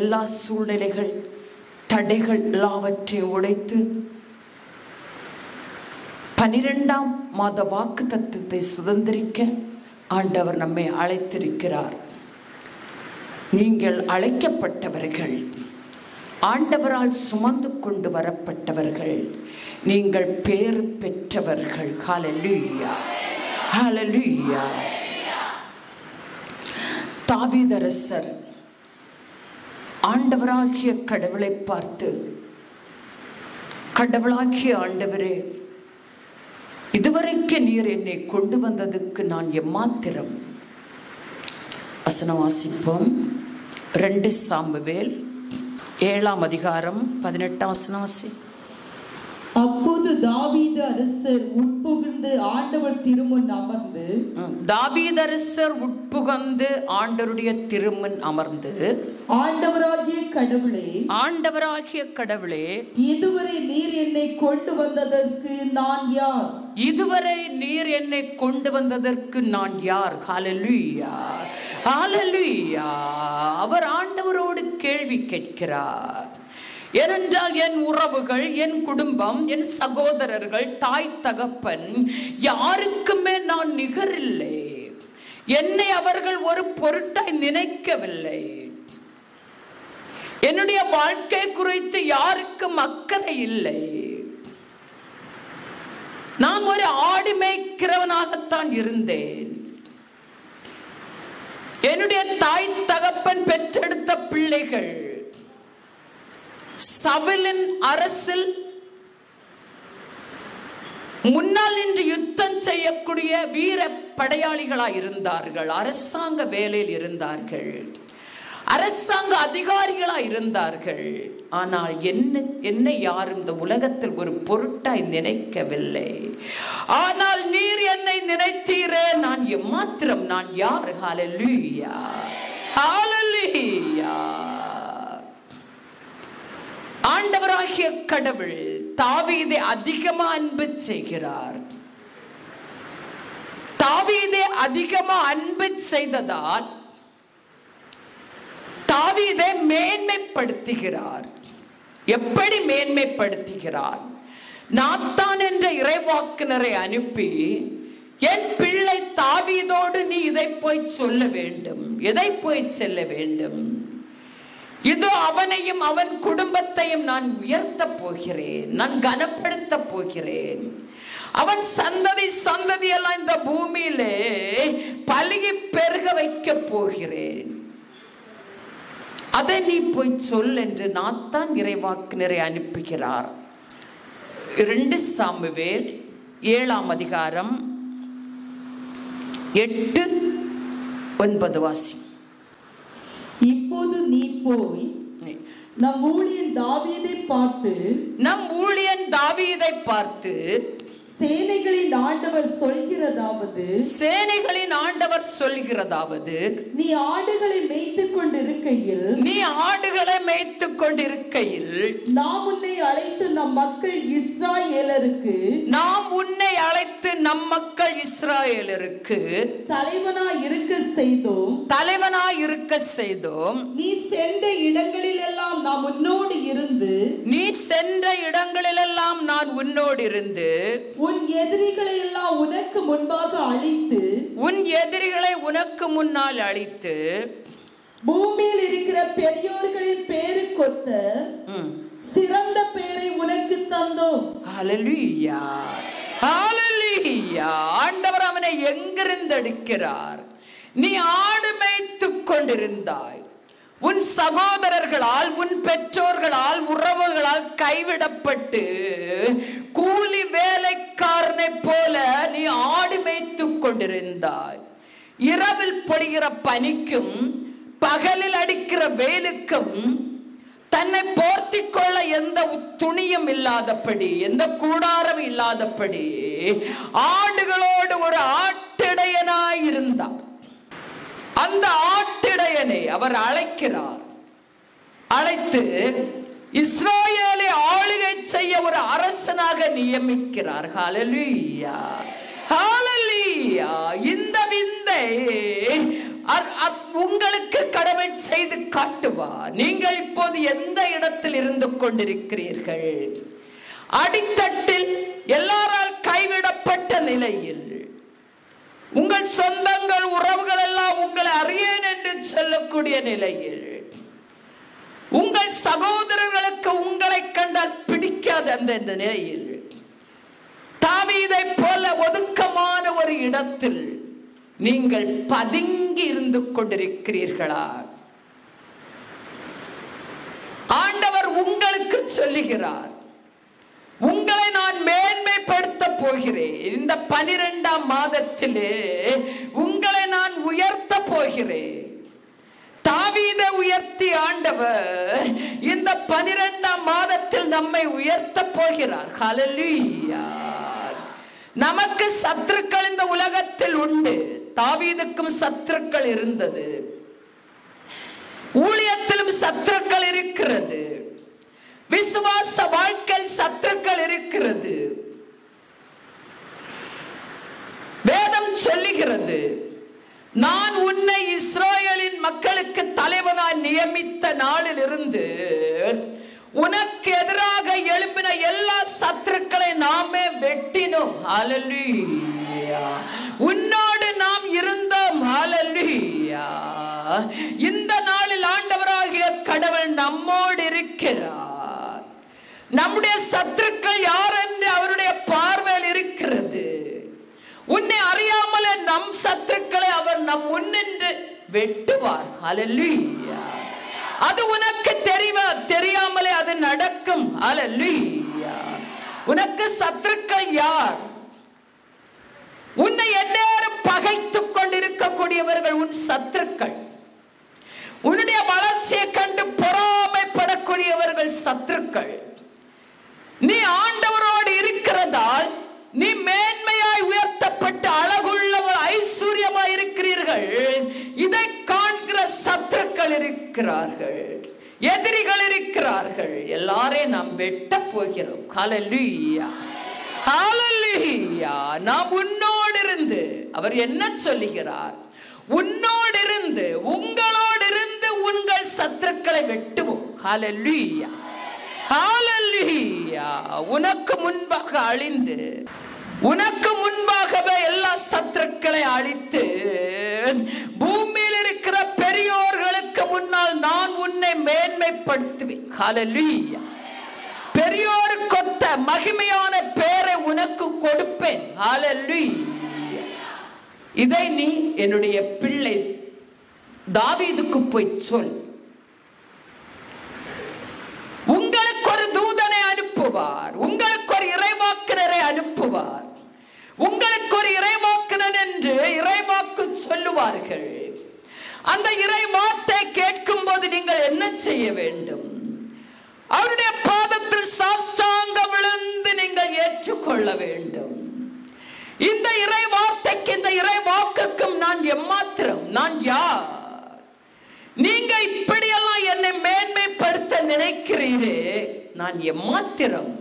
எல்லா சூழ்நிலைகள், தடைகள் எல்லாவற்றையும் உடைத்து 12ஆம் மாத வாக்குத்தத்தத்தை சுதந்திரிக்க ஆண்டவர் நம்மை அழைத்திருக்கிறார். நீங்கள் அழைக்கப்பட்டவர்கள், ஆண்டவரால் சுமந்து கொண்டு வரப்பட்டவர்கள், நீங்கள் பேர் பெற்றவர்கள். ஹல்லேலூயா, ஹல்லேலூயா. தாவீதரசர் ஆண்டவராகிய கடவுளை பார்த்து, கடவுளாகிய ஆண்டவரே, இதுவரைக்கு நீர் என்னை கொண்டு வந்ததுக்கு நான் எம்மாத்திரம். வசனம் வாசிப்போம். 2 சாமுவேல் 7ஆம் அதிகாரம் 18ஆம் வசனம் வாசி. அப்போது தாவீது அரசர் உட்புகுந்து ஆண்டவர் திருமுன் அமர்ந்து, தாவீதரசர் உட்புகுந்து ஆண்டவருடைய திருமுன் அமர்ந்து, ஆண்டவராகிய கடவுளே, ஆண்டவராகிய கடவுளே, இதுவரை நீர் என்னை கொண்டு வந்ததற்கு நான் யார்? இதுவரை நீர் என்னை கொண்டு வந்ததற்கு நான் யார்? ஹல்லேலூயா, ஹல்லேலூயா. அவர் ஆண்டவரோடு கேள்வி கேட்கிறார். ஏனென்றால் என் உறவுகள், என் குடும்பம், என் சகோதரர்கள், தாய் தகப்பன் யாருக்குமே நான் நிகரில்லை. என்னை அவர்கள் ஒரு பொருட்டாய் நினைக்கவில்லை. என்னுடைய வாழ்க்கை குறித்து யாருக்கும் அக்கறை இல்லை. நான் ஒரு ஆடு மேய்க்கிறவனாகத்தான் இருந்தேன். என்னுடைய தாய் தகப்பன் பெற்றெடுத்த பிள்ளைகள் சவுலின் அரசில் முன்னால் நின்று யுத்தம் செய்யக்கூடிய வீர படையாளிகளாய் இருந்தார்கள். அரசாங்க வேலையில் இருந்தார்கள், அரசாங்க அதிகாரிகளாய் இருந்தார்கள். ஆனால் என்னை யாரும் இந்த உலகத்தில் ஒரு பொருட்டாய் நினைக்கவில்லை. ஆனால் நீர் என்னை நினைத்தீரே, நான் எம்மாத்திரம், நான் யார்? ஹல்லேலூயா, ஹல்லேலூயா. ஆண்டவராகிய கடவுள் தாவீதை அதிகமா அன்பு செய்கிறார். தாவீதை அதிகமா அன்பு செய்ததால் தாவீதை மேன்மைப்படுத்துகிறார். எப்படி மேன்மைப்படுத்துகிறார்? நாத்தான் என்ற இறைவாக்கினரை அனுப்பி, என் பிள்ளை தாவீதோடு நீ இதை போய் சொல்ல வேண்டும். எதை போய் சொல்ல வேண்டும்? இதோ அவனையும் அவன் குடும்பத்தையும் நான் உயர்த்த போகிறேன், நான் கனப்படுத்த போகிறேன். அவன் சந்ததி எல்லாம் இந்த பூமியிலே பலுகி பெருக வைக்க போகிறேன். அதை நீ போய் சொல் என்று நாத்தான் இறைவாக்கினரை அனுப்புகிறார். 2 சாமுவேல் 7ஆம் அதிகாரம் 8-9 வாசி. இப்போது நீ போய் நம் ஊழியன் தாவீதை பார்த்து சேனைகளின் ஆண்டவர் சொல்கிறதாவது, நீ ஆடுகளை மேய்த்துக் கொண்டிருக்கையில் நாம் உன்னை அழைத்து நம் மக்கள் இஸ்ராயேலருக்கு தலைவனாய் இருக்க செய்தோம். நீ சென்ற இடங்களிலெல்லாம் நான் உன்னோடு இருந்து உன் எதிரிகளை எல்லாம் உனக்கு முன்னால் அழித்து பூமியில் இருக்கிற பெரியோர்களின் பேருக்கொத்த சிறந்த பேரை உனக்கு தந்தோம். ஹல்லேலூயா, ஹல்லேலூயா. ஆண்டவர் அவனை எங்கிருந்து எடுக்கிறார்? நீ ஆடு மேய்த்துக் கொண்டிருந்தாய். உன் சகோதரர்களால், உன் பெற்றோர்களால், உறவுகளால் கைவிடப்பட்டு கூலி வேலைக்காரனை போல நீ ஆடு மேய்த்துக் கொண்டிருந்தாய். இரவில் பொழிகிற பனிக்கும் பகலில் அடிக்கிற வெயிலுக்கும் தன்னை போர்த்திக் கொள்ள எந்த துணியும் இல்லாதபடி, எந்த கூடாரம் இல்லாதபடி ஆடுகளோடு ஒரு ஆட்டிடையனாய் இருந்தார். அந்த ஆட்டிடையனை அவர் அழைக்கிறார். அழைத்து இஸ்ராயேலை ஆளுகை செய்ய ஒரு அரசனாக நியமிக்கிறார். ஹல்லேலூயா, ஹல்லேலூயா. இந்த விந்தை உங்களுக்கு கடவுள் செய்து காட்டுவார். நீங்கள் இப்போது எந்த இடத்தில் இருந்து கொண்டிருக்கிறீர்கள்? அடித்தட்டில், எல்லாரால் கைவிடப்பட்ட நிலையில், உங்கள் சொந்தங்கள் உறவுகள் எல்லாம் உங்களை அறியேன் என்று சொல்லக்கூடிய நிலையில், உங்கள் சகோதரர்களுக்கு உங்களை கண்டால் பிடிக்காத அந்த நிலையில், தாவீதை போல ஒதுக்கமான ஒரு இடத்தில் நீங்கள் பதுங்கி இருந்து கொண்டிருக்கிறீர்களா? ஆண்டவர் உங்களுக்கு சொல்லுகிறார், உங்களை நான் மேன்மைப்படுத்த போகிறேன். இந்த 12ஆம் மாதத்திலே உங்களை நான் உயர்த்த போகிறேன். தாவீதை உயர்த்தி ஆண்டவர் இந்த 12ஆம் மாதத்தில் நம்மை உயர்த்த போகிறார். ஹல்லேலூயா. நமக்கு சத்துருக்கள் இந்த உலகத்தில் உண்டு. தாவீதுக்கும் சத்துருக்கள் இருந்தது, ஊழியத்திலும் சத்துருக்கள் இருக்கிறது, விசுவாச வாழ்க்கையில் சத்துருக்கள் இருக்கிறது. வேதம் சொல்லுகிறது, நான் உன்னை இஸ்ரவேலின் மக்களுக்கு தலைவனாய் நியமித்த நாளில் இருந்து உனக்கு எதிராக எழுப்பின எல்லா சத்துருக்களை நாமே வெட்டினோம். ஹல்லேலூயா. உன்னோடு நாம் இருந்தோம். ஹல்லேலூயா. இந்த நாளில் ஆண்டவராகிய கடவுள் நம்மோடு இருக்கிறார். நம்முடைய சத்துருக்கள் யார் என்று அவருடைய பார்வையில் இருக்கிறது. உன்னை அறியாமலே நம் சத்துருக்களை அவர் நம் முன்னின்று வெட்டுவார். ஹல்லேலூயா. அது உனக்கு தெரியாமலே அது நடக்கும். ஹல்லேலூயா. உனக்கு சத்துருக்கள் யார்? உன்னை எந்நேரம் பகைத்துக் கொண்டிருக்கக்கூடியவர்கள் உன் சத்துருக்கள். உன்னுடைய வளர்ச்சியை கண்டு பொறாமைப்படக்கூடியவர்கள் சத்துருக்கள். நீ ஆண்டவரோடு இருக்கிறதால் நீ மேன்மையாய் உயர்த்தப்பட்டு அழகுள்ளவர் ஐஸ்வர்யமாய் இருக்கிறீர்கள். இதை காண்கிற சத்துருக்கள் இருக்கிறார்கள், எதிரிகள் இருக்கிறார்கள். எல்லாரையும் நாம் வெட்ட போகிறோம். ஹல்லேலூயா. ஹல்லேலூயா. நாம் உன்னோடு இருந்து, அவர் என்ன சொல்லுகிறார்? உன்னோடு இருந்து, உங்களோடு இருந்து உங்கள் சத்துருக்களை வெட்டுவோம். ஹல்லேலூயா. ஹல்லேலூயா. உனக்கு முன்பாக அழிந்து, உனக்கு முன்பாகவே எல்லா சத்துருக்களை அழித்து, பூமியில் இருக்கிற பெரியோர்களுக்கு முன்னால் நான் உன்னை மேன்மைப்படுத்துவேன். ஹல்லேலூயா. பெரியோருக்கொத்த மகிமையான பேரை உனக்கு கொடுப்பேன். ஹல்லேலூயா. இதை நீ என்னுடைய பிள்ளை தாவீதுக்கு போய் சொல். உங்களுக்கு ஒரு தூதனை அனுப்புவார், உங்களுக்கு ஒரு இறைவாக்கினரை அனுப்புவார், உங்களுக்கு ஒரு இறைவாக்கினன் என்று இறைவாக்கு சொல்லுவார்கள். அந்த இறைவார்த்தை கேட்கும் போது நீங்கள் என்ன செய்ய வேண்டும்? அவருடைய பாதத்தில் சாஷ்டாங்க விழுந்து நீங்கள் ஏற்றுக்கொள்ள வேண்டும். இந்த இறைவார்த்தைக்கு, இந்த இறைவாக்குக்கும் நான் எம்மாத்திரம், நான் யார்? நீங்க இப்படியெல்லாம் என்னை மேன்மைப்படுத்த நினைக்கிறீரே, நான் எம்மாத்திரம்?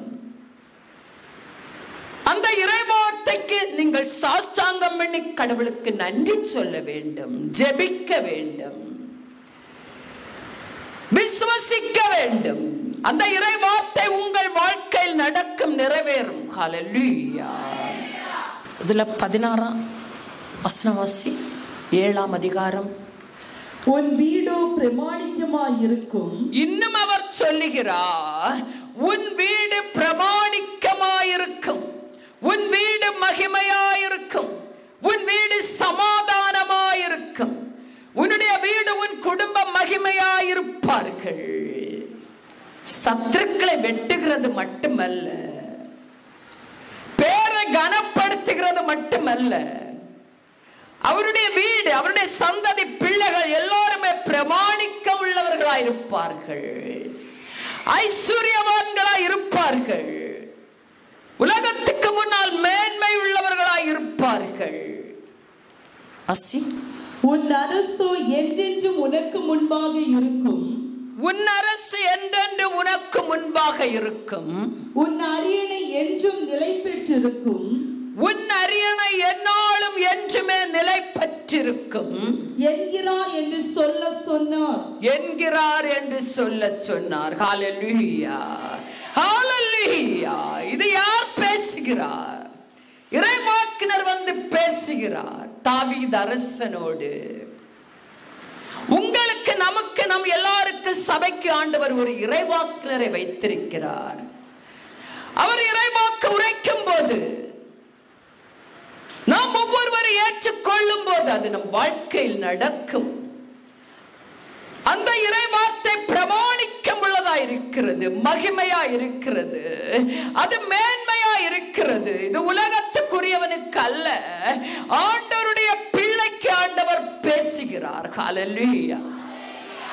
அந்த இறைவார்த்தைக்கு நீங்கள் சாஷ்டாங்கம் பண்ணி கடவுளுக்கு நன்றி சொல்ல வேண்டும், ஜெபிக்க வேண்டும், விசுவசிக்க வேண்டும். அந்த இறைவார்த்தை உங்கள் வாழ்க்கையில் நடக்கும், நிறைவேறும். ஹல்லேலூயா. இதுல 16ஆம் வசனவாசி 7ஆம் அதிகாரம். உன் வீடோ பிரமாணிக்கமாயிருக்கும். இன்னும் அவர் சொல்லுகிறார், உன் வீடு பிரமாணிக்கமாயிருக்கும், உன் வீடு மகிமையாயிருக்கும், உன் வீடு சமாதானமாயிருக்கும், உன்னுடைய வீடு, உன் குடும்பம் மகிமையாயிருப்பார்கள். சத்துருக்களை வெட்டுகிறது மட்டுமல்ல, பேரை கனப்படுத்துகிறது மட்டுமல்ல, அவருடைய வீடு, அவருடைய சந்ததி பிள்ளைகள் எல்லாருமே பிரமாணிக்க உள்ளவர்களாய் இருப்பார்கள், ஐஸ்வர்யவான்களாய் இருப்பார்கள், உலகத்துக்கு முன்னால் மேன்மை உள்ளவர்களாய் இருப்பார்கள். அசி, உன் அரசோ என்றென்றும் உனக்கு முன்பாக இருக்கும். உன் அரசு என்றென்று உனக்கு முன்பாக இருக்கும். உன் அரியணை என்றும் நிலை பெற்றிருக்கும். உன் அரியணை என்னாலும் என்றுமே நிலை பெற்றிருக்கும் என்கிறார் என்று சொல்ல சொன்னார். என்கிறார் என்று சொல்ல சொன்னார். ஹல்லேலூயா, ஹல்லேலூயா. இது யார் பேசுகிறார்? இறைவாக்கினர் வந்து பேசுகிறார் தாவீது அரசனோடு. உங்களுக்கு, நமக்கு, நம் எல்லாருக்கும் சபைக்கு ஆண்டவர் ஒரு இறைவாக்கினரை வைத்திருக்கிறார். அவர் இறைவாக்கு உரைக்கும் போது, நாம் ஒவ்வொருவரை ஏற்றுக்கொள்ளும் போது அது நம் வாழ்க்கையில் நடக்கும். அந்த இறைவார்த்தை பிரமாணிக்கம் உள்ளதா இருக்கிறது, மகிமையா இருக்கிறது, அது மேன்மையா இருக்கிறது. இது உலகத்துக்குரியவனுக்கு அல்ல, ஆண்டவருடைய பிள்ளைக்கு ஆண்டவர் பேசுகிறார். ஹல்லேலூயா,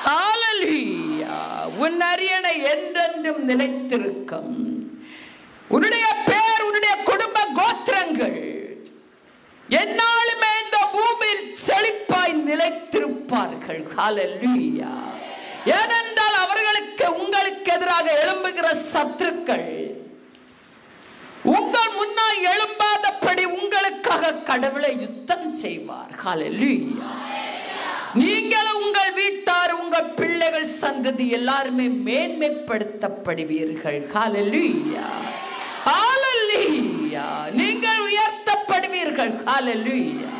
ஹல்லேலூயா. உன் அரியணை என்றென்றும் நிலைத்திருக்கும். உன்னுடைய பேர், உன்னுடைய குடும்ப கோத்திரங்கள் என்னாலுமே இந்த பூமியில் செழிப்பாய் நிலைத்திருப்பார்கள். ஹல்லேலூயா. ஏனென்றால் அவர்களுக்கு, உங்களுக்கு எதிராக எழும்புகிற சத்துருக்கள் உங்கள் முன்னால் எழும்பாதபடி உங்களுக்காக கடவுளை யுத்தம் செய்வார். ஹல்லேலூயா. நீங்களும், உங்கள் வீட்டார், உங்கள் பிள்ளைகள், சந்ததி எல்லாருமே மேன்மைப்படுத்தப்படுவீர்கள். ஹல்லேலூயா, ஹல்லேலூயா. நீங்கள் உயர்த்தப்படுவீர்கள். ஹல்லேலூயா.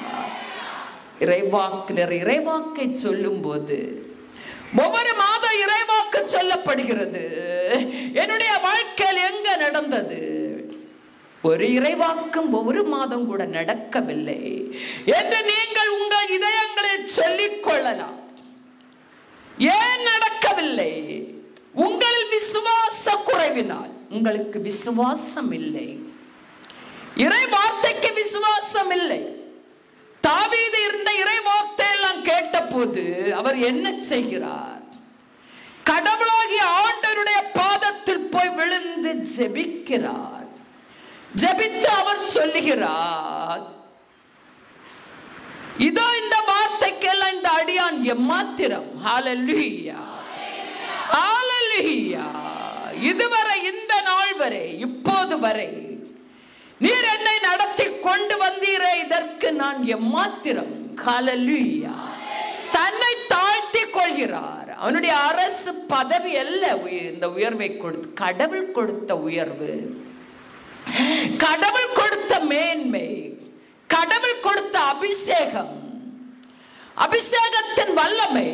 இறைவாக்கினர் இறைவாக்கை சொல்லும் போது ஒவ்வொரு மாதம் இறைவாக்கு சொல்லப்படுகிறது. என்னுடைய வாழ்க்கையில் எங்க நடந்தது? ஒரு இறைவாக்கும் ஒவ்வொரு மாதம் கூட நடக்கவில்லை என்று நீங்கள் உங்கள் இதயங்களில் சொல்லிக் கொள்ளலாம். ஏன் நடக்கவில்லை? உங்களில் விசுவாச குறைவினால். உங்களுக்கு விசுவாசம் இல்லை, இறை வார்த்தைக்கு விசுவாசம் இல்லை. தாவீது இருந்த இறை வார்த்தை எல்லாம் கேட்ட போது அவர் என்ன செய்கிறார்? கடவுளாகிய ஆண்டவருடைய பாதத்தில் போய் விழுந்து ஜெபிக்கிறார். ஜெபித்து அவர் சொல்லுகிறார், இதோ இந்த வார்த்தைக்கெல்லாம் இந்த அடியான் எம்மாத்திரம். ஹல்லேலூயா, ஹல்லேலூயா. இதுவரை, இந்த நாள் வரை, இப்போது வரை நீர் என்னை நடத்தி கொண்டு வந்தீரே, இதற்கு நான் எம்மாத்திரம். ஹல்லேலூயா. தன்னை தாழ்த்தி கொள்கிறார். அவனுடைய அரசு பதவி அல்ல இந்த உயர்வை கொடுத்து, கடவுள் கொடுத்த உயர்வு, கடவுள் கொடுத்த மேன்மை, கடவுள் கொடுத்த அபிஷேகம், அபிஷேகத்தின் வல்லமை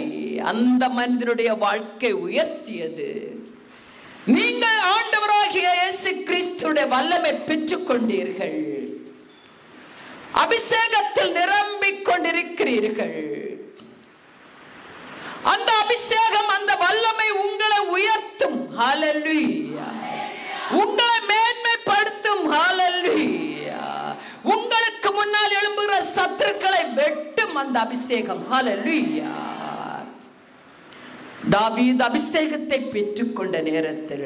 அந்த மனிதனுடைய வாழ்க்கை உயர்த்தியது. நீங்கள் ஆண்டவராகிய இயேசு கிறிஸ்துவுடைய வல்லமை பெற்றுக் கொண்டீர்கள். அபிஷேகத்தில் நிரம்பிக் கொண்டிருக்கிறீர்கள். அந்த அபிஷேகம், அந்த வல்லமை உங்களை உயர்த்தும். ஹல்லேலூயா. உங்களை மேன்மைப்படுத்தும். ஹல்லேலூயா. உங்களுக்கு முன்னால் எழும்புகிற சத்துருக்களை வெட்டும் அந்த அபிஷேகம். ஹல்லேலூயா. தாவீது அபிஷேகத்தை பெற்றுக்கொண்ட நேரத்தில்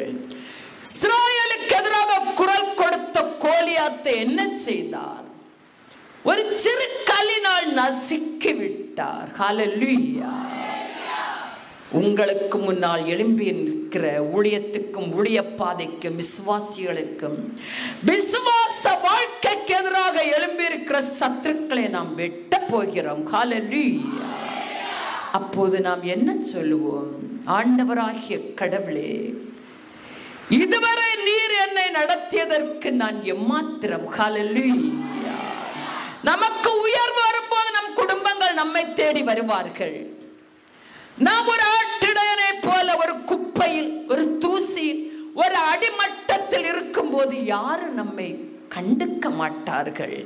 இஸ்ராயேலுக்கு எதிராக குரல் கொடுத்த கோலியாத்தை என்ன செய்தார்? ஒரு சிறு கல்லினால் நசுக்கி விட்டார். ஹல்லேலூயா. உங்களுக்கு முன்னால் எழும்பி நிற்கிற ஊழியத்துக்கும், ஊழிய பாதைக்கும், விசுவாசிகளுக்கும், விசுவாச வாழ்க்கைக்கு எதிராக எழும்பி இருக்கிற சத்துருக்களை நாம் வெட்ட போகிறோம். ஹல்லேலூயா. அப்போது நாம் என்ன சொல்லுவோம்? ஆண்டவராகிய கடவுளே, இதுவரை நீர் என்னை நடத்தியதற்கு நான் எம்மாத்திரம். ஹல்லேலூயா. நமக்கு உயர்வு வரும்போது நம் குடும்பங்கள் நம்மை தேடி வருவார்கள். நாம் ஒரு ஆட்டிடையனை போல ஒரு குப்பையில், ஒரு தூசியில், ஒரு அடிமட்டத்தில் இருக்கும் போது யாரும் நம்மை கண்டுக்க மாட்டார்கள்.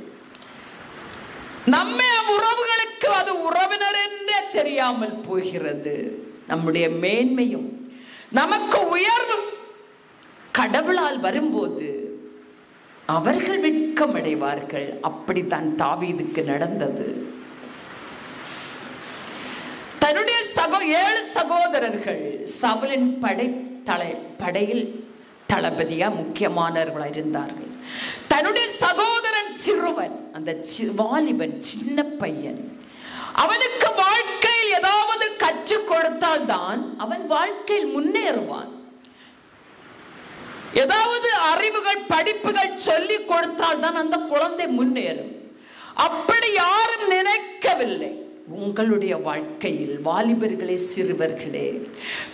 நம்மை உறவுகளுக்கு அது உறவினர் என்றே தெரியாமல் போகிறது. நம்முடைய மேன்மையும் நமக்கு உயர்வும் கடவுளால் வரும்போது அவர்கள் வெட்கமடைவார்கள். அப்படித்தான் தாவீதுக்கு நடந்தது. தன்னுடைய 7 சகோதரர்கள் சவுலின் படையில் தளபதியா முக்கியமானவர்களாக இருந்தார்கள். தன்னுடைய சகோதரன் சிறுவன், அந்த வாலிபன், சின்ன பையன், அவனுக்கு வாழ்க்கையில் ஏதாவது கற்றுக் கொடுத்தால் தான் அவன் வாழ்க்கையில் முன்னேறுவான். ஏதாவது அறிவுகள் படிப்புகள் சொல்லி கொடுத்தால் தான் அந்த குழந்தை முன்னேறும். அப்படி யாரும் நினைக்கவில்லை. உங்களுடைய வாழ்க்கையில் வாலிபர்களே, சிறுவர்களே,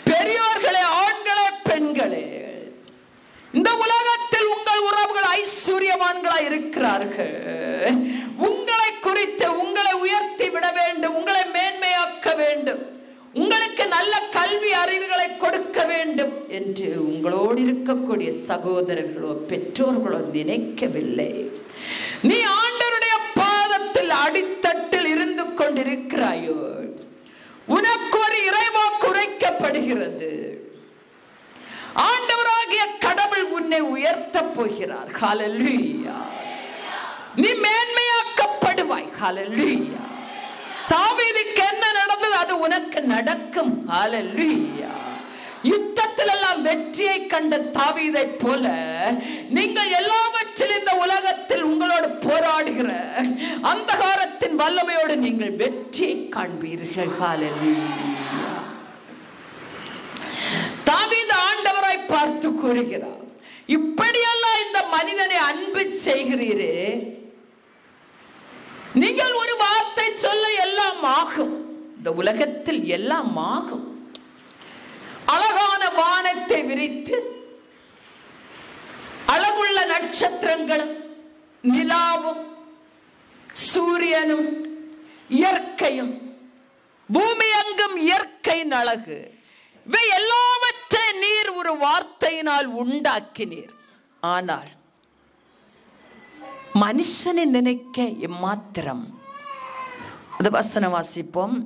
பெரியோர்களே, ஆண்களே, பெண்களே, இந்த உலகத்தில் உங்கள் உறவுகள் ஐஸ்வர்யவான்களாய் இருக்கிறார்கள். உங்களை குறித்து உங்களை உயர்த்தி விட வேண்டும், உங்களை மேன்மையாக்க வேண்டும், உங்களுக்கு நல்ல கல்வி அறிவுகளை கொடுக்க வேண்டும் என்று உங்களோடு இருக்கக்கூடிய சகோதரர்களோ பெற்றோர்களோ நினைக்கவில்லை. நீ ஆண்டவருடைய பாதத்தில் அடித்தட்டில் இருந்து கொண்டிருக்கிறாயோ, உனக்கு ஒரு இறைவாக்கு உரைக்கப்படுகிறது. ஆண்டவராகிய கடவுள் உன்னை உயர்த்த போகிறார். ஹல்லேலூயா. நீ மேன்மையாக்கப்படுவாய். ஹல்லேலூயா. தாவீதுக்கு என்ன நடந்தது அது உனக்கு நடக்கும். ஹல்லேலூயா. யுத்தத்தில் எல்லாம் வெற்றியை கண்ட தாவீதை போல நீங்கள் எல்லாவற்றிலும் இந்த உலகத்தில் உங்களோடு போராடுகிற அந்தகாரத்தின் வல்லமையோடு நீங்கள் வெற்றியை காண்பீர்கள். ஹல்லேலூயா. தாவீது ஆண்டவராய் பார்த்து கூறுகிறார், இப்படியெல்லாம் இந்த மனிதனை அன்பு செய்கிறீரே, நீங்கள் ஒரு வார்த்தை சொல்ல எல்லாம் ஆகும். இந்த உலகத்தில் எல்லாம் ஆகும். அழகான வானத்தை விரித்து அழகுள்ள நட்சத்திரங்களும் நிலாவும் சூரியனும் இயற்கையும் பூமி அங்கும் இயற்கையின் அழகு, இவை எல்லாவற்றை நீர் ஒரு வார்த்தையினால் உண்டாக்கினீர். ஆனால் மனுஷனை நினைக்க எம்மாத்திரம். அது வசனம் வாசிப்போம்.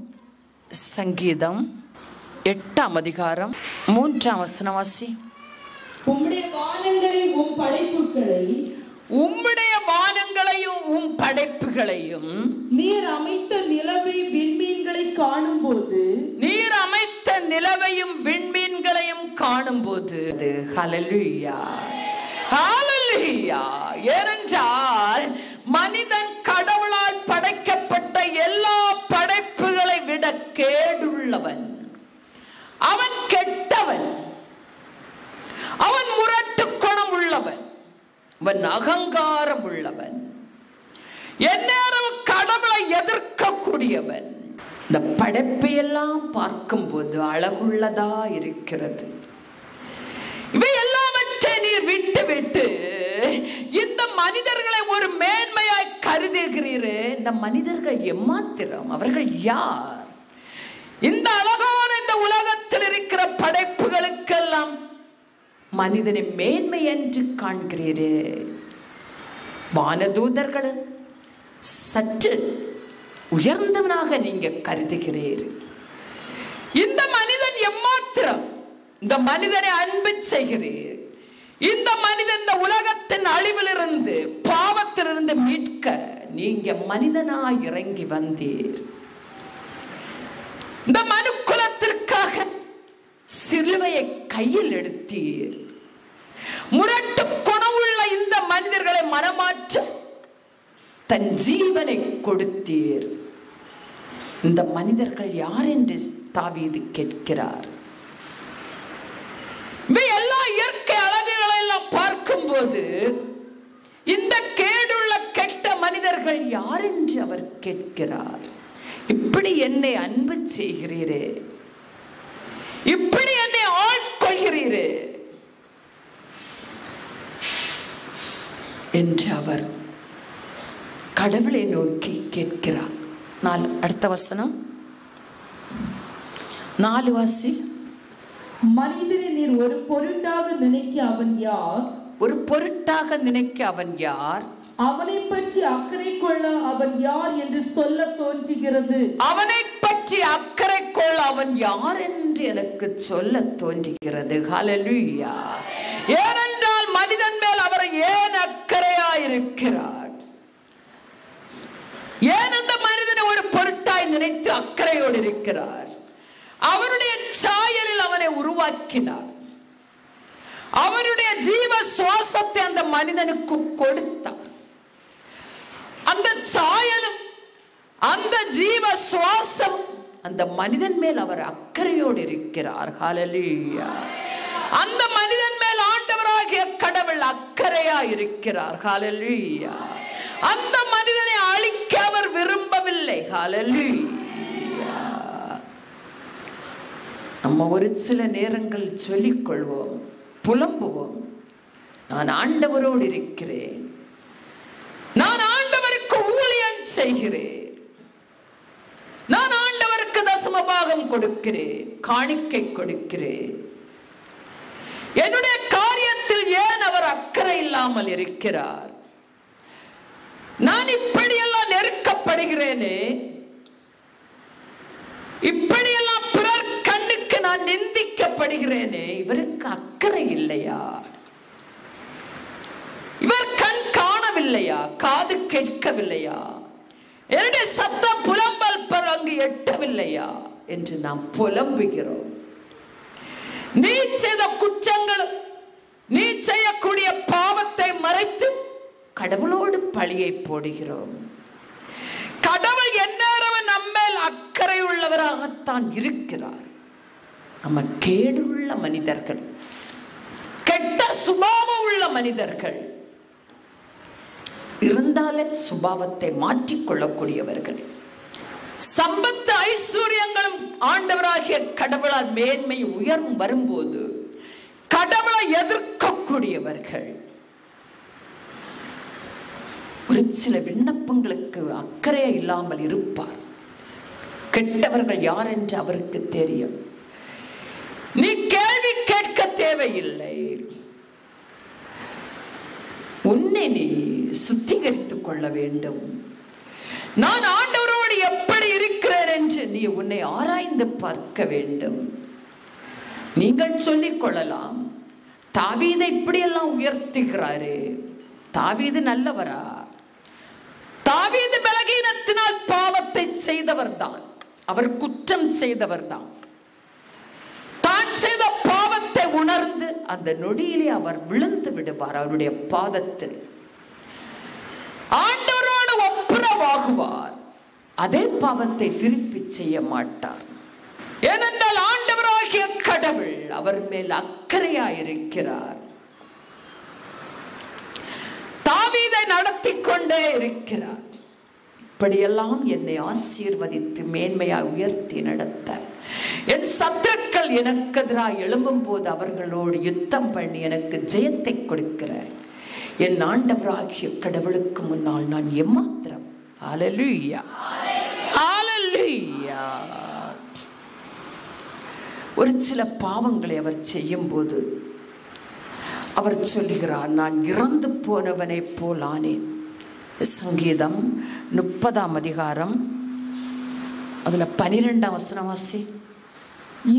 சங்கீதம் 8ஆம் அதிகாரம் 3ஆம் வசனம் வாசி. உம்முடைய வானங்களையும் உம் படைப்புகளையும் நீர் அமைத்த நிலவை விண்மீன்களை காணும்போது, ஹல்லேலூயா, ஹல்லேலூயா. ஏனென்றால் மனிதன் கடவுளால் படைக்கப்பட்ட எல்லா படைப்புகளை விட கேடுள்ளவன். அவன் கெட்டவன், அவன் முரட்டு குணம் உள்ளவன், அவன் அகங்காரம் உள்ளவன், எந்நேரம் கடவுளை எதிர்க்கக்கூடியவன். இந்த படைப்பையெல்லாம் பார்க்கும்போது அழகுள்ளதா இருக்கிறது. இவை எல்லாவற்றை நீர் விட்டு விட்டு இந்த மனிதர்களை ஒரு மேன்மையாய் கருதுகிறீரே. இந்த மனிதர்கள் எம்மாத்திரம்? அவர்கள் யார்? இந்த அழகான இந்த உலகத்தில் இருக்கிற படைப்புகளுக்கெல்லாம் மனிதனை மேன்மை என்று காண்கிறீரே. வானதூதர்கள் சற்று உயர்ந்தவனாக நீங்க கருதுகிறீர். இந்த மனிதன் எம்மாத்திரம்? இந்த மனிதனை அன்பு செய்கிறீர். இந்த மனிதன் இந்த உலகத்தின் அழிவிலிருந்து பாவத்திலிருந்து மீட்க நீங்க மனிதனாய் இறங்கி வந்தீர். இந்த மனுக்குலத்திற்காக சிலுவையை கையில் எடுத்தீர். முரட்டு குணமுள்ள இந்த மனிதர்களை மனமாற்ற தன் ஜீவனை கொடுத்தீர். இந்த மனிதர்கள் யார் என்று தாவீது கேட்கிறார். எல்லா இயற்கை அழகுகளை எல்லாம் பார்க்கும்போது இந்த கேடுள்ள கெட்ட மனிதர்கள் யார் என்று அவர் கேட்கிறார். இப்படி என்னை அன்பு செய்கிறீரே, இப்படி என்னை ஆட்கொள்கிறீரே என்று அவர் கடவுளை நோக்கி கேட்கிறார். அடுத்த வசனம் 4 வாசி. மனிதனை நீர் ஒரு பொருட்டாக நினைக்க அவன் யார்? ஒரு பொருட்டாக நினைக்க அவன் யார்? அவனை பற்றி அக்கறை கொள்ள அவன் யார் என்று சொல்ல தோன்றுகிறது. அவனை பற்றி அக்கறை கொள்ள அவன் யார் என்று எனக்கு சொல்ல தோன்றுகிறது. ஹல்லேலூயா. ஏனென்றால் மனிதன் மேல் அவர் ஏன் அக்கறையாயிருக்கிறார்? ஏன் அந்த மனிதனை ஒரு பொருட்டாய் நினைத்து அக்கறையோடு இருக்கிறார்? அவருடைய சாயலில் அவனை உருவாக்கினார். அவருடைய ஜீவ சுவாசத்தை அந்த மனிதனுக்கு கொடுத்தார். அந்த சாயலும் அந்த ஜீவ சுவாசம் அந்த மனிதன் மேல் அவர் அக்கறையோடு இருக்கிறார். ஹல்லேலூயா. அந்த மனிதன் மேல் ஆண்டவராகிய கடவுள் அக்கறை அக்கறையா இருக்கிறார். ஹல்லேலூயா. அந்த மனிதனை அழிக்க அவர் விரும்பவில்லை. ஹல்லேலூயா. நம்ம ஒரு சில நேரங்கள் சொல்லிக் கொள்வோம், புலம்புவோம், நான் ஆண்டவரோடு இருக்கிறேன், நான் ஆண்டவருக்கு ஊழியம் செய்கிறேன், நான் ஆண்டவருக்கு தசமபாகம் கொடுக்கிறேன், காணிக்கை கொடுக்கிறேன், என்னுடைய காரியத்தில் ஏன் அவர் அக்கறை இல்லாமல் இருக்கிறார்? நான் இப்படியெல்லாம் நெருக்கப்படுகிறேனே, இப்படியெல்லாம் பிறர் கண்ணுக்கு நான் நிந்திக்கப்படுகிறேனே, இவருக்கு அக்கறை இல்லையா? இவர் கண் காணவில்லையா? காது கேட்கவில்லையா? என்னுடைய சத்தம் புலம்பல் அங்கு எட்டவில்லையா என்று நாம் புலம்புகிறோம். நீ செய்த குற்றங்களும் நீ செய்யக்கூடிய பாவத்தை மறைத்து கடவுளோடு பழியை போடுகிறோம். கடவுள் எந்நேரமும் நம்மேல் அக்கறை உள்ளவராகத்தான் இருக்கிறார். நம்ம கேடுள்ள மனிதர்கள், கெட்ட சுபாவம் உள்ள மனிதர்கள் இருந்தாலே சுபாவத்தை மாற்றிக்கொள்ளக்கூடியவர்கள். சம்பத்து ஐஸ்வர்யங்களும் ஆண்டவராகிய கடவுளால் மேன்மை உயர்வும் வரும்போது கடவுளை எதிர்க்கக்கூடியவர்கள். ஒரு சில விண்ணப்பங்களுக்கு அக்கறையே இல்லாமல் இருப்பார். கெட்டவர்கள் யார் என்று அவருக்கு தெரியும். நீ கேள்வி கேட்க தேவையில்லை. உன்னை நீ சுத்திகரித்துக் கொள்ள வேண்டும். நான் ஆண்டவரோடு எப்படி இருக்கிறேன் என்று நீ உன்னை ஆராய்ந்து பார்க்க வேண்டும். நீங்கள் சொல்லிக் கொள்ளலாம், தாவீதை இப்படியெல்லாம் உயர்த்துகிறாரு, தாவீது நல்லவரா? தாவீது பலகீனத்தினால் பாவத்தை செய்தவர் தான், அவர் குற்றம் செய்தவர் தான். தான் செய்த பாவத்தை உணர்ந்து அந்த நொடியிலே அவர் விழுந்து விடுவார் அவருடைய பாதத்தில். ஆண்டவரோடு ஒப்புரவாகுவார். அதே பாவத்தை திருப்பி செய்ய மாட்டார். ஏனென்றால் ஆண்டவராகிய கடவுள் அவர் மேல் அக்கறையாயிருக்கிறார். தாவீதை நடத்தி கொண்டே இருக்கிறார். இப்படியெல்லாம் என்னை ஆசீர்வதித்து மேன்மையாய் உயர்த்தி நடத்த, என் சத்துருக்கள் எனக்கு எதிராக எழும்பும் போது அவர்களோடு யுத்தம் பண்ணி எனக்கு ஜெயத்தை கொடுக்கிற என் ஆண்டவராகிய கடவுளுக்கு முன்னால் நான் எம்மாத்திரம். ஹல்லேலூயா, ஹல்லேலூயா. ஒரு சில பாவங்களை அவர் செய்யும் போது அவர் சொல்லுகிறார், நான் இறந்து போனவனை போல் ஆனேன். சங்கீதம் 30ஆம் அதிகாரம் அதுல 12ஆம் வசனம் வாசி.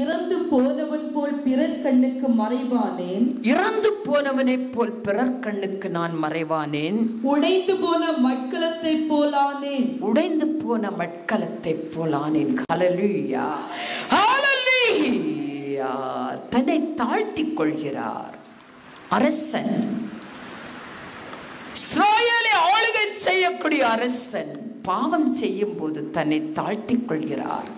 இறந்து போனவன் போல் பிறர் கண்ணுக்கு மறைவானேன். இறந்து போனவனை போல் பிறர் கண்ணுக்கு நான் மறைவானேன். உடைந்து போன மட்கலத்தை போலானேன். உடைந்து போன மட்கலத்தை போலானேன். ஹல்லேலூயா, ஹல்லேலூயா. தன்னை தாழ்த்திக் கொள்கிறார். அரசன், இஸ்ராயேலை ஆளுகை செய்யக்கூடிய அரசன் பாவம் செய்யும் போது தன்னை தாழ்த்திக் கொள்கிறார்.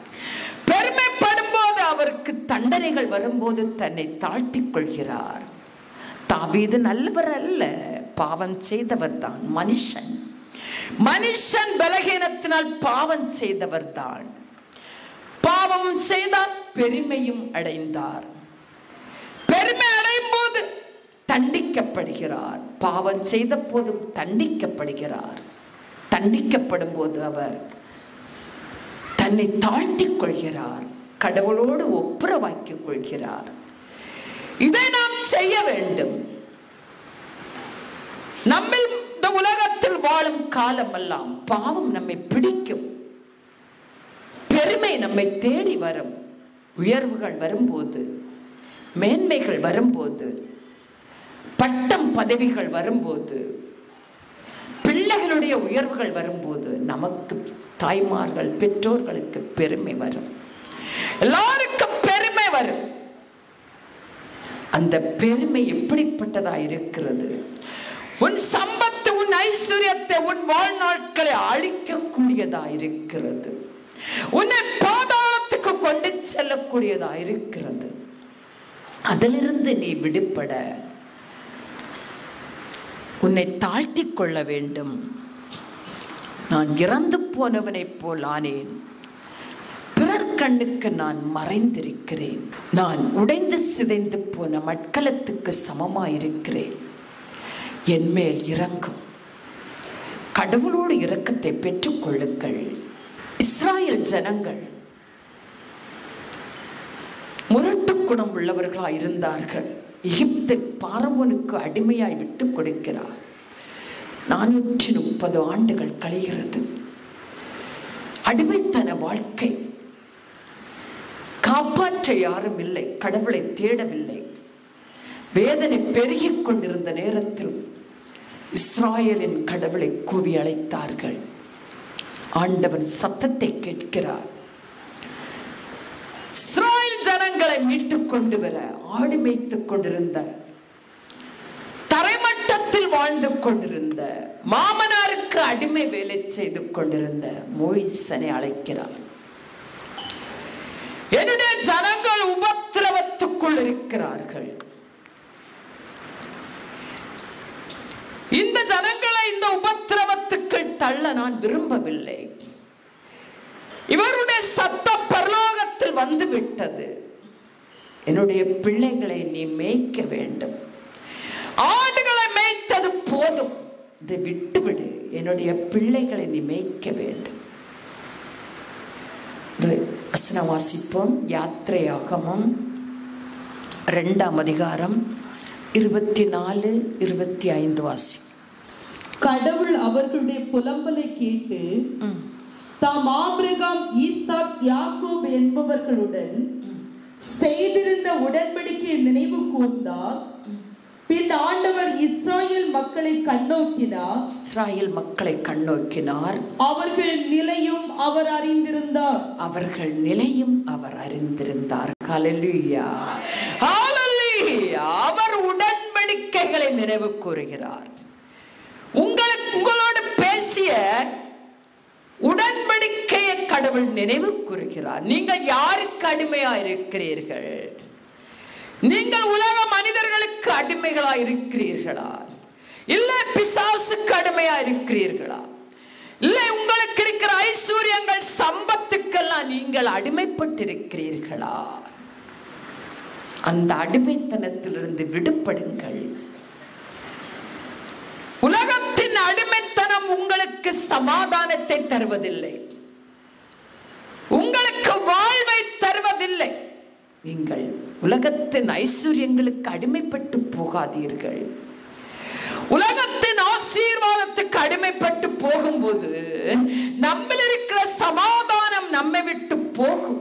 பெருமைப்படும் போது அவருக்கு தண்டனைகள் வரும்போது தன்னை தாழ்த்திக் கொள்கிறார். தாவீது நல்லவர் அல்ல, பாவம் செய்தவர் தான். மனுஷன் பலகீனத்தினால் பாவம் செய்தவர் தான். பாவம் செய்தார், பெருமையும் அடைந்தார். பெருமை அடையும் போது தண்டிக்கப்படுகிறார். பாவம் செய்த போதும் தண்டிக்கப்படுகிறார். தண்டிக்கப்படும் போது அவர் தன்னை தாழ்த்திக் கொள்கிறார், கடவுளோடு ஒப்புரவாக்கிக் கொள்கிறார். இதை நாம் செய்ய வேண்டும். நம்ம இந்த உலகத்தில் வாழும் காலமெல்லாம் பாவம் நம்மை பிடிக்கும், பெருமை நம்மை தேடி வரும். உயர்வுகள் வரும்போது, மேன்மைகள் வரும்போது, பட்டம் பதவிகள் வரும்போது, பிள்ளைகளுடைய உயர்வுகள் வரும்போது நமக்கு தாய்மார்கள் பெற்றோர்களுக்கு பெருமை வரும். எல்லாருக்கும் பெருமை வரும். அந்த பெருமை எப்படிப்பட்டதா இருக்கிறது? உன் சம்பத்து, உன் ஐஸ்வர்யத்தை, உன் வாழ்நாட்களை அழிக்கக்கூடியதா இருக்கிறது. உன்னை பாதாளத்துக்கு கொண்டு செல்லக்கூடியதா இருக்கிறது. அதிலிருந்து நீ விடுபட உன்னை தாழ்த்தி கொள்ள வேண்டும். நான் இறந்து போனவனைப் போல் ஆனேன். பிறர் கண்ணுக்கு நான் மறைந்திருக்கிறேன். நான் உடைந்து சிதைந்து போன மட்கலத்துக்கு சமமாயிருக்கிறேன். என்மேல் இறங்கும். கடவுளோடு இரக்கத்தை பெற்றுக்கொள்ளுங்கள். இஸ்ராயேல் ஜனங்கள் முரட்டு குணம் உள்ளவர்களாய் இருந்தார்கள். எகிப்தில் பார்வோனுக்கு அடிமையாய் விட்டு கொடுக்கிறார். 430 ஆண்டுகள் கழிகிறது. அடிமைத்தன வாழ்க்கை. காப்பாற்ற யாரும் இல்லை. கடவுளை தேடவில்லை. வேதனை பெருகிக் கொண்டிருந்த நேரத்தில் இஸ்ராயேலின் கடவுளை கூவி அழைத்தார்கள். ஆண்டவர் சத்தத்தை கேட்கிறார். இஸ்ராயேல் ஜனங்களை மீட்டுக் கொண்டு வர ஆடு மேய்த்துக் கொண்டிருந்த, தரைமட்டத்தில் வாழ்ந்து கொண்டிருந்த, மாமனாருக்கு அடிமை வேலை செய்து கொண்டிருந்த மோயிசனை அழைக்கிறார். என்னுடைய ஜனங்கள் உபத்திரவத்துக்குள் இருக்கிறார்கள். இந்த ஜனங்களை இந்த உபத்திரவத்துக்குள் தள்ள நான் விரும்பவில்லை. இவருடைய சத்தம் பரலோகத்தில் வந்து விட்டது. என்னுடைய பிள்ளைகளை நீ மேய்க்க வேண்டும். ஆடுகளை மேய்த்தது போதும், இதை விட்டுவிடு. என்னுடைய பிள்ளைகளை நீ மேய்க்க வேண்டும். வசனம் வாசிப்போம். யாத்திரையாகமம் 2ஆம் அதிகாரம் 24, 25 வாசி. கடவுள் அவர்களுடைய புலம்பலை கேட்டு தாம் ஆபிரகாம், ஈசாக், யாக்கோபு என்பவர்களுடன் செய்திருந்த உடன்படிக்கையை நினைவு கூர்ந்தார். பின் ஆண்டவர் இஸ்ராயேல் மக்களை கண்ணோக்கினார். இஸ்ராயேல் மக்களை கண்ணோக்கினார். அவர்கள் நிலையும் அவர் அறிந்திருந்தார். அவர்கள் நிலையும் அவர் அறிந்திருந்தார். ஹல்லேலூயா, ஹல்லேலூயா. அவர் உடன்படிக்கைகளை நினைவு கூறுகிறார். உங்களோடு பேசிய உடன்படிக்கையை கடவுள் நினைவு கூறுகிறார். நீங்கள் யாருக்கு அடிமையா இருக்கிறீர்கள்? நீங்கள் உலக மனிதர்களுக்கு அடிமைகளா இருக்கிறீர்களா? இல்லை பிசாசுக்கு அடிமையா இருக்கிறீர்களா? இல்லை உங்களுக்கு இருக்கிற ஐஸ்வர்யங்கள், சம்பத்துக்கெல்லாம் நீங்கள் அடிமைப்பட்டிருக்கிறீர்களா? அந்த அடிமைத்தனத்திலிருந்து விடுபடுங்கள். உலகத்தின் அடிமைத்தனம் உங்களுக்கு சமாதானத்தை தருவதில்லை, உங்களுக்கு வாழ்வை தருவதில்லை. நீங்கள் உலகத்தின் ஐஸ்வர்யங்களுக்கு அடிமைப்பட்டு போகாதீர்கள். உலகத்தின் ஆசீர்வாதத்துக்கு அடிமைப்பட்டு போகும்போது நம்மில் இருக்கிற சமாதானம் நம்மை விட்டு போகும்,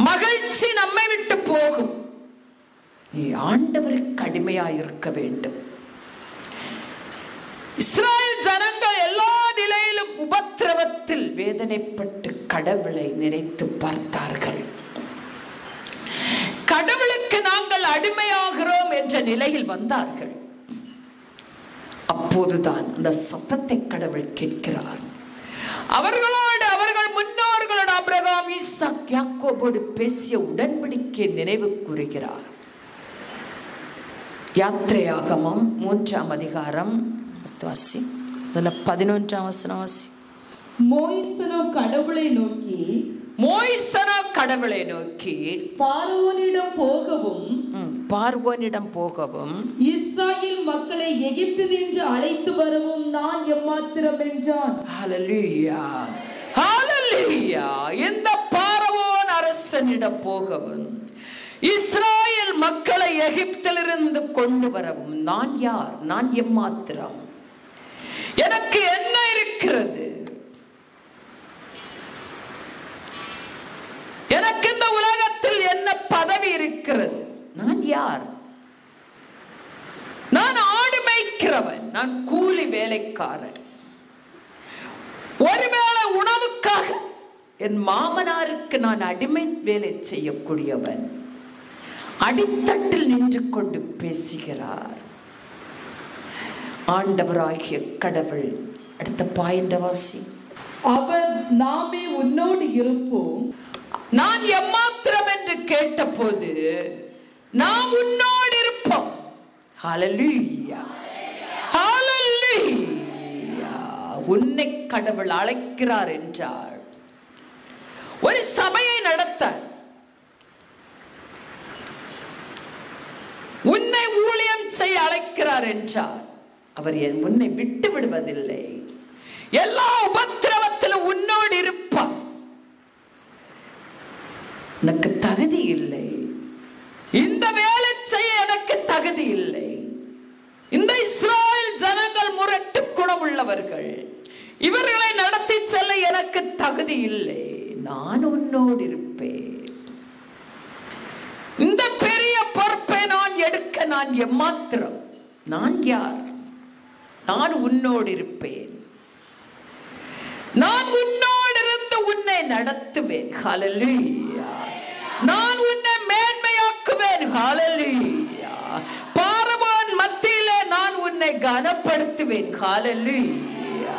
மகிழ்ச்சி நம்மை விட்டு போகும். நீ ஆண்டவருக்கு அடிமையாய் இருக்க வேண்டும். இஸ்ராயேல் ஜனங்கள் எல்லா நிலையிலும் உபத்திரவத்தில் வேதனைப்பட்டு கடவுளை நினைத்து பார்த்தார்கள். கடவுளுக்கு நாங்கள் அடிமையாகிறோம் என்ற நிலையில் வந்தார்கள். அப்போதுதான் அந்த சத்தத்தை கடவுள் கேட்கிறார். அவர்களோடு, அவர்கள் முன்னோர்களோடு ஆபிரகாம், ஈசாக், யாக்கோபோடு பேசிய உடன்படிக்கையை நினைவு கூறுகிறார். யாத்திரையாகமம் 3ஆம் அதிகாரம் வாசி. அதுல 11ஆம் வசனம் வாசி. மோயிசனோ கடவுளை நோக்கி பார்வோனிடம் போகவும் இஸ்ராயேல் மக்களை எகிப்தினின்று அழைத்து வரவும் நான் எம்மாத்திரம் என்றான். ஹல்லேலூயா, ஹல்லேலூயா. இந்த பார்வோன் அரசனிடம் போகவும் இஸ்ராயேல் மக்களை எகிப்திலிருந்து கொண்டு வரவும் நான் யார்? நான் எம்மாத்திரம்? எனக்கு என்ன இருக்கிறது? எனக்கு இந்த உலகத்தில் என்ன பதவி இருக்கிறது? நான் யார்? நான் ஆடு மேய்க்கிறவன், நான் கூலி வேலைக்காரன். ஒருவேளை உணவுக்காக என் மாமனாருக்கு நான் அடிமை வேலை செய்யக்கூடியவன். அடித்தட்டில் நின்று கொண்டு பேசுகிறார் ஆண்டவராகிய கடவுள். அடுத்த பாயிண்ட வாசி. அவர் நாமே உன்னோடு இருப்போம். நான் எம்மாத்திரம் என்று கேட்ட போது நாம் உன்னோடு இருப்போம். ஹல்லேலூயா, ஹல்லேலூயா. உன்னை கடவுள் அழைக்கிறார் என்றால் ஒரு சபையை நடத்த, உன்னை ஊழியம் செய்ய அழைக்கிறார் என்றால் அவர் உன்னை விட்டு விடுவதில்லை. எல்லா உபத்திரவத்திலும் உன்னோடு இருப்பார். எனக்கு தகுதி இல்லை, இந்த வேலை செய்ய எனக்கு தகுதி இல்லை, இந்த இஸ்ராயேல் ஜனங்கள் முரட்டு குணம் உள்ளவர்கள், இவர்களை நடத்தி செல்ல எனக்கு தகுதி இல்லை, நான் உன்னோடு இருப்பேன். இந்த பெரிய பொறுப்பை நான் எடுக்க நான் எம்மாத்திரம், நான் யார்? நான் உன்னோடு இருப்பேன், நான் உன்னோடு இருந்து உன்னை நடத்துவேன். ஹல்லேலூயா. நான் உன்னை மேன்மையாக்குவேன். ஹல்லேலூயா. பாரவான் மத்தியிலே நான் உன்னை கனப்படுத்துவேன். ஹல்லேலூயா.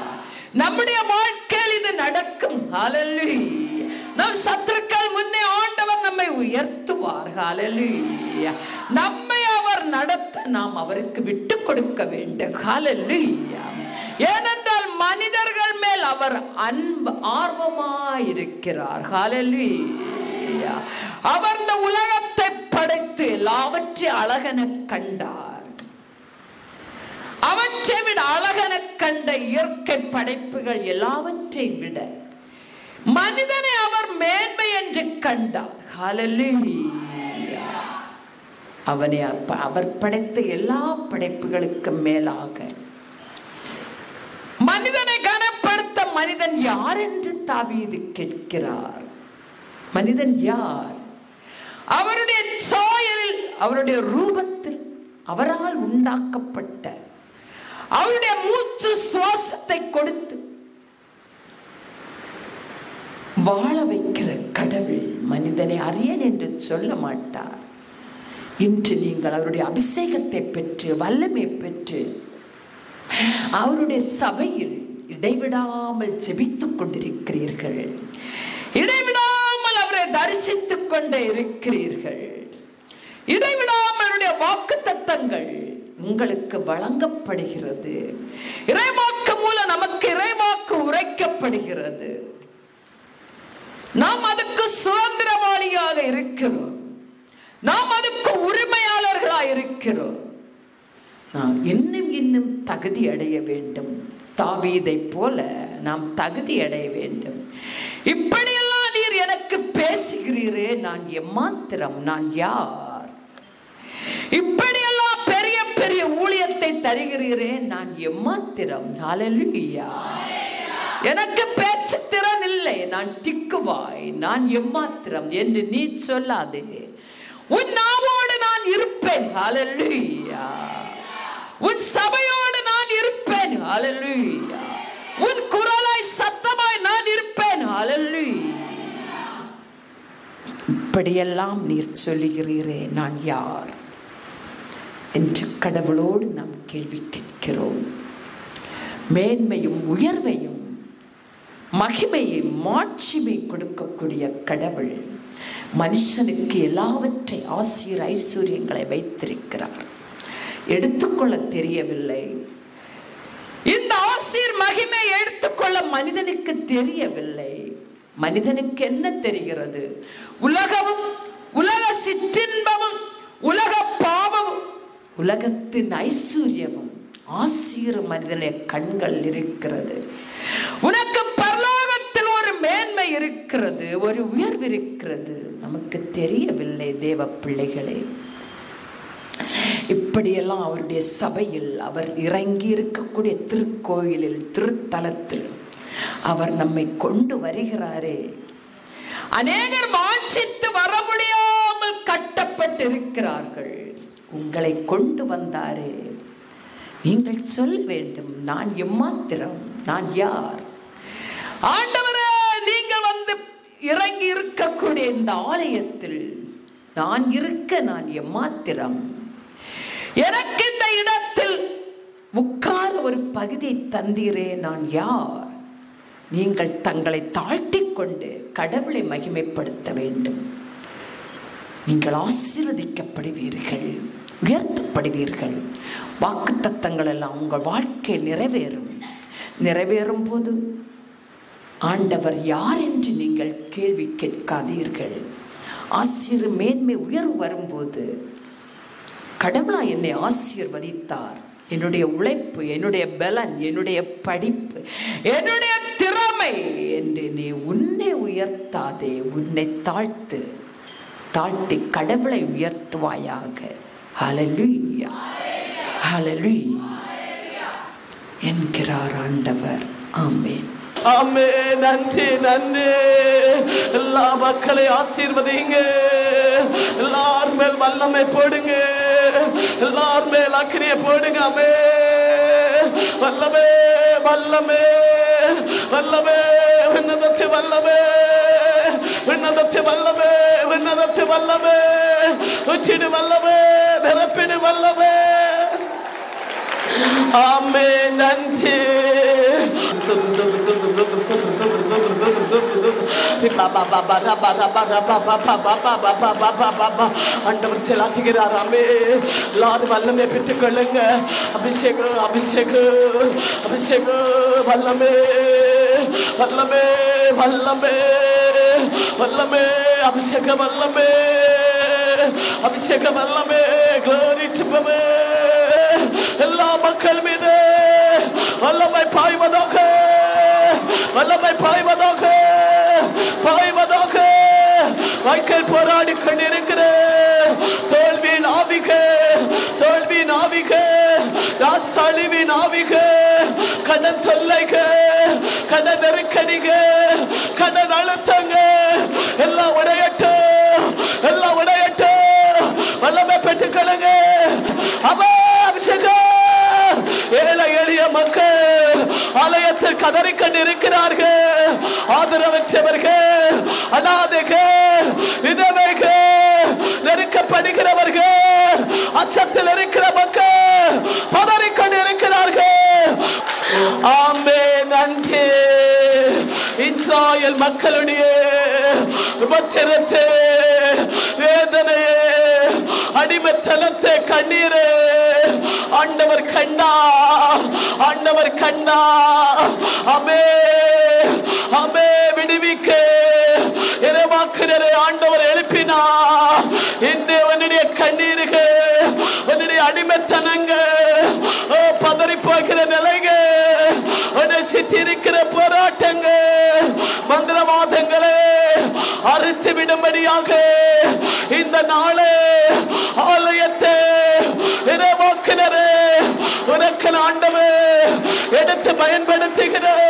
நம்முடைய வாழ்க்கையில் இது நடக்கும். ஹல்லேலூயா. நம் சத்துருக்கள் முன்னே ஆண்டவர் நம்மை உயர்த்துவார். ஹல்லேலூயா. நம்மை அவர் நடத்த நாம் அவருக்கு விட்டு கொடுக்க வேண்டும். ஹல்லேலூயா. ஏனென்றால் மனிதர்கள் மேல் அவர் அன்பு ஆர்வமாயிருக்கிறார். ஹல்லேலூயா. அவர் இந்த உலகத்தை படைத்து எல்லாவற்றையும் அழகென கண்டார். அவற்றை விட அழகென கண்ட இயற்கை படைப்புகள் எல்லாவற்றையும் விட மனிதனை அவர் மேன்மை என்று கண்டார். ஹல்லேலூயா. அவனை அவர் படைத்த எல்லா படைப்புகளுக்கு மேலாக மனிதனை கனப்படுத்த மனிதன் யார் என்று தாவீது கேட்கிறார். மனிதன் யார்? அவருடைய சாயலில், அவருடைய ரூபத்தில், அவரால் உண்டாக்கப்பட்ட, அவருடைய மூச்சு சுவாசத்தை கொடுத்து வாழ வைக்கிற கடவுள் மனிதனை அறியேன் என்று சொல்ல மாட்டார். இன்று நீங்கள் அவருடைய அபிஷேகத்தை பெற்று வல்லமை பெற்று அவருடைய சபையில் இடைவிடாமல் ஜெபித்துக் கொண்டிருக்கிறீர்கள், இடைவிடாமல் அவரை தரிசித்துக் கொண்டே இருக்கிறீர்கள், இடைவிடாமல் அவருடைய வாக்குத்தத்தங்கள் உங்களுக்கு வழங்கப்படுகிறது. இறைவாக்கு மூலம் நமக்கு இறைவாக்கு உரைக்கப்படுகிறது. நாம் அதுக்கு சுதந்திரவாளியாக இருக்கிறோம், நாம் அதுக்கு உரிமையாளர்களாக இருக்கிறோம். நாம் இன்னும் இன்னும் தகுதி அடைய வேண்டும். தாவீதை போல நாம் தகுதி அடைய வேண்டும். இப்படியெல்லாம் நீர் எனக்கு பேசுகிறீரே, நான் எம்மாத்திரம், நான் யார்? இப்படியெல்லாம் பெரிய பெரிய ஊழியத்தை தருகிறீரே, நான் எம்மாத்திரம். ஹல்லேலூயா. எனக்கு பேச்சு திறன் இல்லை, நான் திக்குவாய், நான் எம்மாத்திரம் என்று நீ சொல்லாதே. உன் நாவோடு நான் இருப்பேன். ஹல்லேலூயா. உன் சபையோடு நான் இருப்பேன். ஹல்லேலூயா. உன் குரலாய் சத்தமாய் நான் இருப்பேன். ஹல்லேலூயா. இப்படியெல்லாம் நீர் சொல்லுகிறீரே, நான் யார் என்று கடவுளோடு நாம் கேள்வி கேட்கிறோம். மேன்மையும் உயர்வையும் மகிமையும் மாட்சிமை கொடுக்கக்கூடிய கடவுள் மனுஷனுக்கு எல்லாவற்றை ஆசீர் ஐஸ்வர்யங்களை வைத்திருக்கிறார். எடுத்துக்கொள்ள தெரியவில்லை. இந்த ஆசீர் மகிமை எடுத்துக்கொள்ள மனிதனுக்கு தெரியவில்லை. மனிதனுக்கு என்ன தெரிகிறது? உலகமும் உலக சிற்றின்பமும் உலக பாவமும் உலகத்தின் ஐஸ்வர்யமும் ஆசீர் மனிதனுடைய கண்கள் இருக்கிறது. உனக்கு பரலோகத்தில் ஒரு மேன்மை இருக்கிறது, ஒரு உயர்வு இருக்கிறது. நமக்கு தெரியவில்லை தேவ பிள்ளைகளே. இப்படியெல்லாம் அவருடைய சபையில் அவர் இறங்கி இருக்கக்கூடிய திருக்கோயிலில், திருத்தலத்தில் அவர் நம்மை கொண்டு வருகிறாரே. அநேகர் வாஞ்சித்து வர முடியாமல் கட்டப்பட்டிருக்கிறார்கள். உங்களை கொண்டு வந்தாரே. நீங்கள் சொல்ல வேண்டும், நான் எம்மாத்திரம், நான் யார்? ஆண்டவரே, நீங்கள் வந்து இறங்கி இருக்கக்கூடிய இந்த ஆலயத்தில் நான் இருக்க நான் எம்மாத்திரம். எனக்கு இந்த இடத்தில் உட்கார ஒரு பகுதியை தந்தீரே, நான் யார்? நீங்கள் தங்களை தாழ்த்தி கொண்டு கடவுளை மகிமைப்படுத்த வேண்டும். நீங்கள் ஆசீர்வதிக்கப்படுவீர்கள், உயர்த்த உயர்த்தப்படுவீர்கள். வாக்குத்தத்தங்கள் எல்லாம் உங்கள் வாழ்க்கையில் நிறைவேறும். நிறைவேறும் போது ஆண்டவர் யார் என்று நீங்கள் கேள்வி கேட்காதீர்கள். ஆசீர் மேன்மை உயர்வு வரும்போது கடவுளா என்னை ஆசீர்வதித்தார், என்னுடைய உழைப்பு, என்னுடைய பலன், என்னுடைய படிப்பு, என்னுடைய திறமை என்று நீ உன்னை உயர்த்தாதே, உன்னை தாழ்த்தி கடவுளை உயர்த்துவாயாக. ஹல்லேலூயா, ஹல்லேலூயா என்கிறார் ஆண்டவர். ஆமென். ஆமே. நன்றி, நன்றி. எல்லா மக்களை ஆசீர்வதிங்க. எல்லார் மேல் வல்லமை போடுங்க. எல்லார் மேல் அக்கினியை போடுங்க. ஆமே. வல்லமே, வல்லமே, வல்லமே, உன்னதத்தை வல்லமே, உன்னதத்தை வல்லமே, உன்னதத்தை வல்லமே, உச்சிடு வல்லமே, நிரப்பிடு வல்லமே. ஆமே. நன்றி. ஆண்டவர் செலாட்டுகிறார். ஆமே. எல்லாரும் வல்லமே பெற்றுக் கொள்ளுங்க. அபிஷேகம், அபிஷேகம், அபிஷேகம், வல்லமே, வல்லமே, வல்லமே, வல்லமே, அபிஷேகம், வல்லமே, அபிஷேகம், வல்லமே. Glory to God. எல்லா மக்கள் மீது வல்லமை பாய்வதாக, வல்லமை பாய்வதாக, பாய்வதாக. வாழ்க்கையில் போராடி கொண்டிருக்கிற தோல்வியின் ஆவிக, தோல்வியின் ஆவிக, ராசாளிவின் ஆவிக, கடன் தொல்லைக, கடன் நெருக்கடிக, கடன் அழுத்தங்க எல்லாம் உடையட்டும், எல்லாம் உடையட்டும். வல்லமை பெற்றுக்கொள்ளுங்க. அபிஷேகம். ஏழை எளிய மக்கள் ஆலயத்தில் கதறிக்கொண்டிருக்கிறார்கள். ஆதரவற்றவர்கள், அனாதைகள், விதவைகள், நெருக்கப்படுகிறவர்கள், அச்சத்தில் இருக்கிற மக்கள் பதறிக்கொண்டிருக்கிறார்கள். ஆமே. நன்றி. இஸ்ராயேல் மக்களுடைய உபத்திரத்தை, வேதனையை, அடிமைத்தனத்தை, கண்ணீரை ஆண்டவர் கண்டா, ஆண்டவர் கண்டா. ஆமே, ஆமே. விடுவிக்க இறைவாக்குனரை ஆண்டவர் எழுப்பினா. இன்று உன்னுடைய கண்ணீர்கள், உன்னுடைய அடிமைத்தனங்கள், பதறி போகிற நிலைகள், உன்னை சித்திருக்கிற போராட்டங்கள், மந்திரவாதங்களை அறுத்து விடும்படியாக இந்த நாளே ஆலயத்தை இறைவாக்குனரே உனக்கு ஆண்டவர் எடுத்து பயன்படுத்துகிறேன்.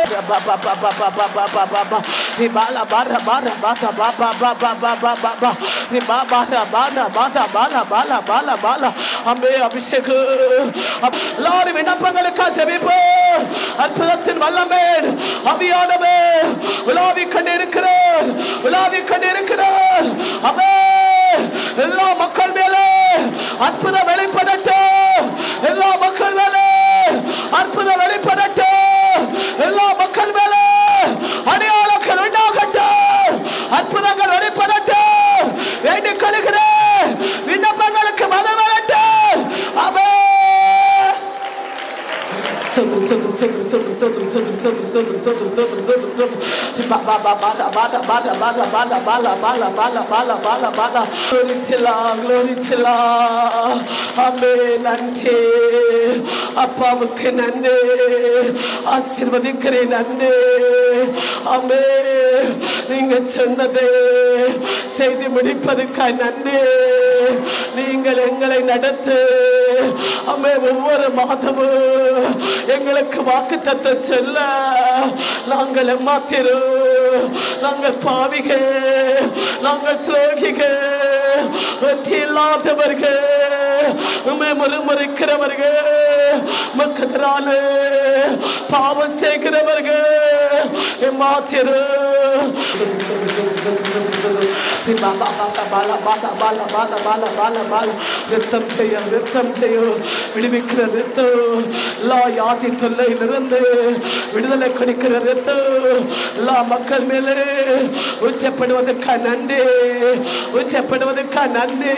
விண்ணப்பங்களுக்காக ஜெபிப்போம். அற்புதத்தின் வல்லமே அபியானவே உலாவிக் கொண்டிருக்கிறார், உலாவிக் கொண்டிருக்கிறார். அவே எல்லா மக்கள் மேலே அற்புதம் வெளிப்படட்டும், எல்லா மக்கள் மேலே அற்புதம் வெளிப்படட்டும், எல்லா மக்கள் மேலே அடையாளங்கள் உண்டாகட்டும், அற்புதங்கள் வெளிப்படட்டும். வேண்டிக் கொள்கிறேன். விண்ணப்பங்களுக்கு மனம் வரட்டும். அவே அப்பாவுக்கு நன்றி, ஆசீர்வதிக்கிறேன் நன்றி. ஆமே. நீங்க சொன்னதை செய்து முடிப்பதற்காக நன்றி. நீங்கள் எங்களை நடத்து. ஆமே. ஒவ்வொரு மாதமும் எங்களுக்கு வாக்குத்தத்தம் சொல்ல நாங்கள் ஏமாத்திரோம், நாங்கள் பாவிகள், நாங்கள் துரோகிகள், வெற்றி இல்லாதவர்கள், உம்மை முறுமுறுக்கிறவர்கள், மக்களால பாவம் செய்கிறவர்கள் ஏமாத்திரோம். நிறுத்தம் செய்யும் விடுவிக்கிற நிறுத்தம் எல்லா யாதி தொல்லையிலிருந்து விடுதலை கொடுக்கிற நிறுத்தம் எல்லா மக்கள் மேலே ஊற்றப்படுவதற்காக நன்றி, ஊற்றப்படுவதற்காக நன்றி.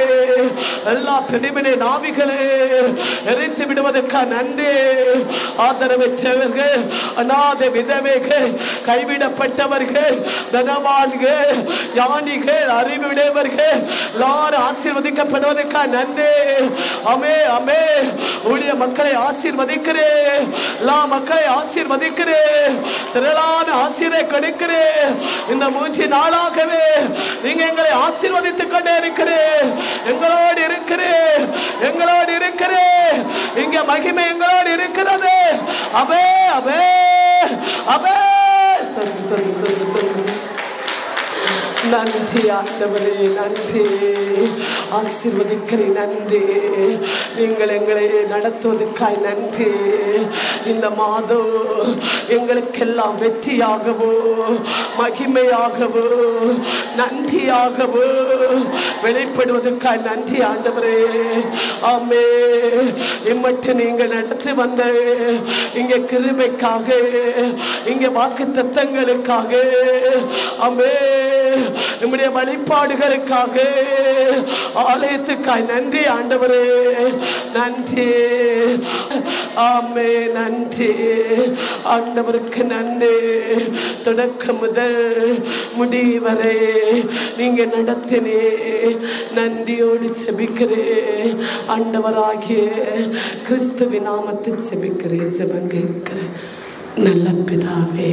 எல்லா பிரிவினை நாவிகளே எரித்து விடுவதற்காக நன்றி. ஆதரவற்றவர்கள், அநாத விதவைகள், கைவிடப்பட்டவர்கள், தனவான்கள், ஞானிகள், அறிவுடையவர்கள் எல்லாரும் ஆசீர்வதிக்கப்படுவதற்காக நன்றி. அமே அமே. ஊழிய மக்களை ஆசீர்வதிக்கிறேன், எல்லா மக்களை ஆசீர்வதிக்கிறேன், திரளான ஆசீர்வை கொடுக்கிறேன். இந்த 3 நாளாகவே நீங்க எங்களை ஆசீர்வதித்துக் கொண்டே இருக்கிறேன். எங்களோடு இருக்கிறேன், எங்களோடு இருக்கிறேன். இங்க மகிமை எங்களோடு இருக்கிறது. அவே அவே அவே. சொல்லு சொல்லு சொல்லு சொல்லு. நன்றி ஆண்டவரே, நன்றி. ஆசீர்வதிக்கிறேன், நன்றி. நீங்கள் எங்களை நடத்துவதற்காய் நன்றி. இந்த மாதம் எங்களுக்கெல்லாம் வெற்றியாகவோ மகிமையாகவோ நன்றியாகவோ வெளிப்படுவதற்காய் நன்றி ஆண்டவரே. ஆமே. இம்மட்டு நீங்கள் நடத்தி வந்த இங்க கிருபைக்காக, இங்க வாக்கு தத்தங்களுக்காக, ஆமே, நம்முடைய வழிபாடுகளுக்காக, ஆலயத்துக்காய் நன்றி ஆண்டவரே, நன்றி. ஆமே, நன்றி ஆண்டவருக்கு நன்றி. தொடக்கம் முதல் முடிவரை நீங்க நடத்தினே நன்றியோடு செபிக்கிறேன். ஆண்டவராகிய கிறிஸ்துவின் நாமத்தில் செபிக்கிறேன், ஜெபம் கேட்கிறேன் நல்ல பிதாவே.